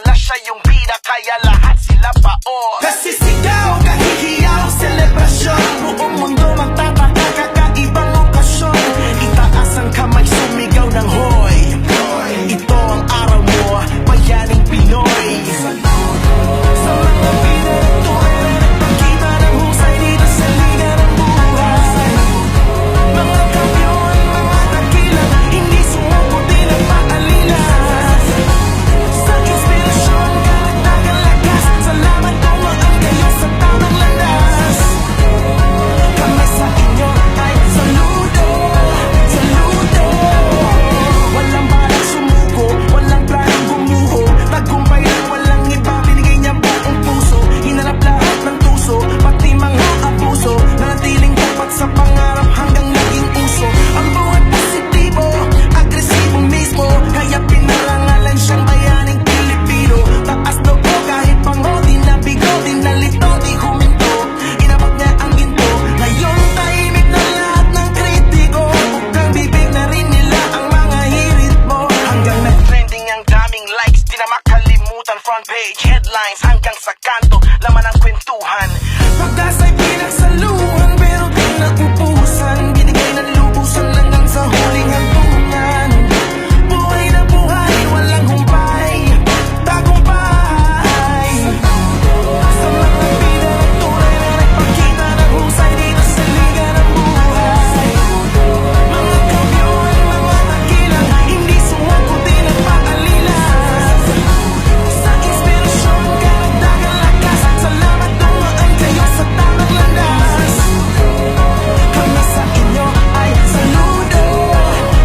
pala siya yung bida, kaya lahat sila paon. Kasi sigaw, kahihiyaw, selebrasyon, buong mundo magtataka, kakaibang okasyon. Itaas ang kamay, sumigaw ng hoy. Ito ang araw mo, bayaning Pinoy. Sa mga pinagtuloy, pagkita ng husay dito sa liga ng buhay. Mga kamyon, mga dakila, hindi sumuko din ang paalila. Sa inspirasyon, karagdagang lakas, salamat tumaan kayo sa tamang landas. Kami sa inyo ay saludo, saludo. Walang balak sumuko, walang planong gumuho. Tagumpay lang walang iba, binigay niya buong puso. Hinarap lahat ng tuso, pati mga abuso. Nanatiling tapat sa pangarap hanggang naging uso. Ang buhay positibo, agresibo mismo, kaya pinarangalan siyang bayaning Pilipino. Taas na po kahit pango, di nabigo, di nalito, di huminto. Inabot niya ang ginto, ngayon tahimik na lahat ng kritiko. Bukang bibig na rin nila ang mga hirit mo. Hanggang nag-trending ang daming likes, di na makalimutan. Front page, headlines, hanggang sa kanto, laman ang kwentuhan. Pag-asa'y pinagsaluhan, pero di naubusan. Binigay ng lubusan hanggang sa huling hantungan. Buhay na buhay, walang humpay, tagumpay. Sa mga bida ng tunay na nagpakita ng husay dito sa liga ng buhay. Mga kamyon, mga dakila, hindi sumuko din ang paalila. Sa inspirasyon, karagdagang lakas, salamat tumaan kayo sa tamang landas. Kami sa inyo ay saludo,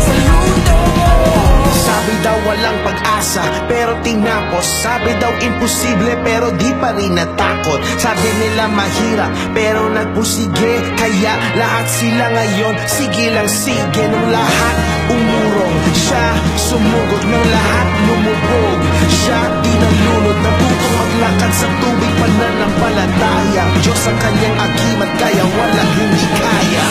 saludo. Sabi daw walang pag-asa, pero tinapos. Sabi daw imposible, pero di pa rin natakot. Sabi nila mahirap, pero nagpusige. Kaya lahat sila ngayon, sige lang sige. Nung lahat umurong, siya sumugod. Nung lahat lumubog, siya di nalunod. Natutong maglakad sa tubig, pananampalataya. Diyos ang kanyang agimat, kaya walang hindi kaya.